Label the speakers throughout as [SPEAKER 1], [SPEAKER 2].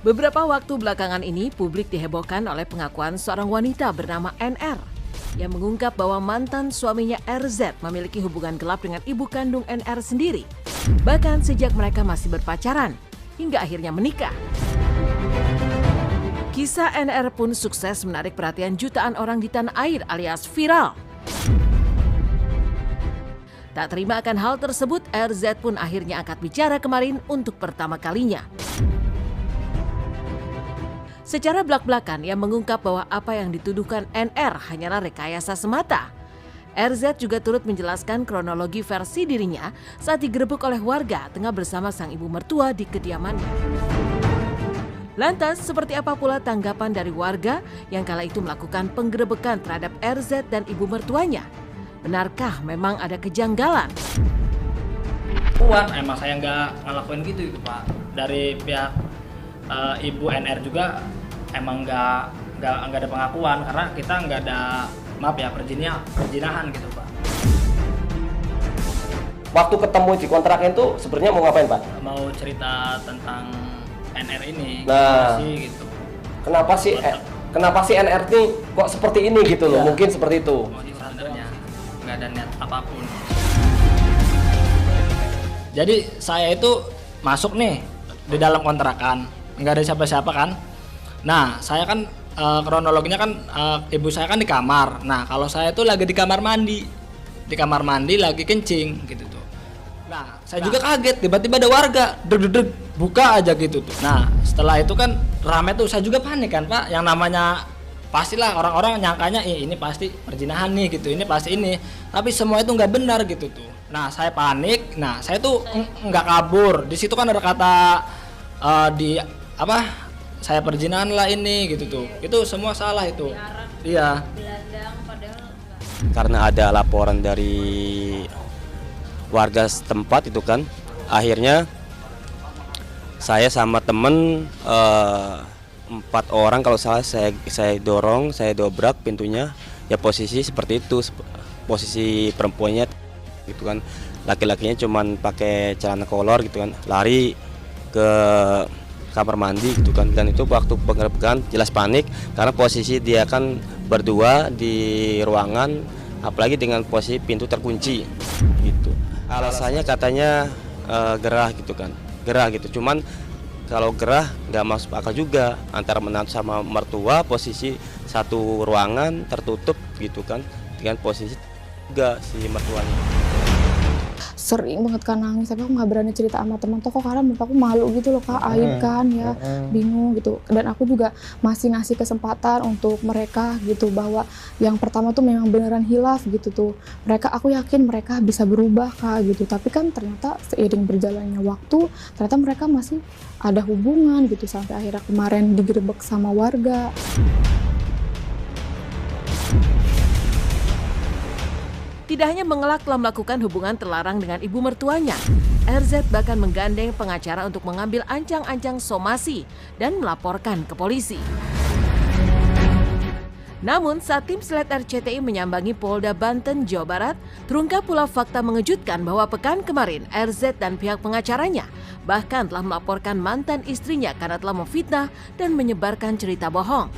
[SPEAKER 1] Beberapa waktu belakangan ini, publik dihebohkan oleh pengakuan seorang wanita bernama NR yang mengungkap bahwa mantan suaminya RZ memiliki hubungan gelap dengan ibu kandung NR sendiri, bahkan sejak mereka masih berpacaran hingga akhirnya menikah. Kisah NR pun sukses menarik perhatian jutaan orang di tanah air alias viral. Tak terima akan hal tersebut, RZ pun akhirnya angkat bicara kemarin untuk pertama kalinya. Secara belak-belakan, ia mengungkap bahwa apa yang dituduhkan NR hanyalah rekayasa semata. RZ juga turut menjelaskan kronologi versi dirinya saat digerebek oleh warga tengah bersama sang ibu mertua di kediamannya. Lantas, seperti apa pula tanggapan dari warga yang kala itu melakukan penggerebekan terhadap RZ dan ibu mertuanya? Benarkah memang ada kejanggalan?
[SPEAKER 2] Kuat, emang saya nggak ngelakuin gitu Pak. Dari pihak ibu NR juga emang nggak ada pengakuan karena kita nggak ada perjinahan gitu Pak.
[SPEAKER 3] Waktu ketemu di kontrakan itu sebenarnya mau ngapain Pak?
[SPEAKER 2] Mau cerita tentang NR ini,
[SPEAKER 3] nah,
[SPEAKER 2] gitu.
[SPEAKER 3] Kenapa sih NR ini kok seperti ini gitu loh? Ya. Mungkin seperti itu.
[SPEAKER 2] Sebenarnya nggak ada niat apapun. Jadi saya itu masuk nih di dalam kontrakan, nggak ada siapa-siapa kan. Nah, saya kan kronologinya kan ibu saya kan di kamar. Nah, kalau saya itu lagi di kamar mandi. Di kamar mandi lagi kencing gitu tuh. Nah, saya juga kaget tiba-tiba ada warga deg-deg buka aja gitu tuh. Nah, setelah itu kan rame tuh, saya juga panik kan, Pak. Yang namanya pastilah orang-orang nyangkanya ini pasti perjinahan nih gitu. Ini pasti ini. Tapi semua itu nggak benar gitu tuh. Nah, saya panik. Nah, saya tuh nggak kabur. Di situ kan ada kata saya perjinahan lah ini gitu tuh. Itu semua salah itu. Iya.
[SPEAKER 3] Karena ada laporan dari warga setempat itu kan, akhirnya saya sama temen 4 orang kalau salah saya dorong, saya dobrak pintunya. Ya posisi seperti itu, posisi perempuannya gitu kan, laki-lakinya cuman pakai celana kolor gitu kan, lari ke kamar mandi gitu kan. Dan itu waktu penggerebekan jelas panik karena posisi dia kan berdua di ruangan, apalagi dengan posisi pintu terkunci gitu. Alasannya katanya gerah gitu kan, gerah gitu. Cuman kalau gerah nggak masuk akal juga, antara menantu sama mertua posisi satu ruangan tertutup gitu kan, dengan posisi juga si mertuanya.
[SPEAKER 4] Sering banget kan nangis, tapi aku nggak berani cerita sama teman kok karena menurut aku malu gitu loh Kak, aib kan ya, bingung gitu. Dan aku juga masih ngasih kesempatan untuk mereka gitu, bahwa yang pertama tuh memang beneran hilaf gitu tuh. Aku yakin mereka bisa berubah Kak gitu, tapi kan ternyata seiring berjalannya waktu, ternyata mereka masih ada hubungan gitu, sampai akhirnya kemarin digerebek sama warga.
[SPEAKER 1] Tidak hanya mengelak telah melakukan hubungan terlarang dengan ibu mertuanya, RZ bahkan menggandeng pengacara untuk mengambil ancang-ancang somasi dan melaporkan ke polisi. Namun saat tim Slet RCTI menyambangi Polda Banten, Jawa Barat, terungkap pula fakta mengejutkan bahwa pekan kemarin RZ dan pihak pengacaranya bahkan telah melaporkan mantan istrinya karena telah memfitnah dan menyebarkan cerita bohong.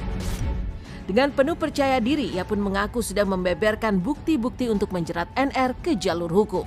[SPEAKER 1] Dengan penuh percaya diri, ia pun mengaku sudah membeberkan bukti-bukti untuk menjerat NR ke jalur hukum.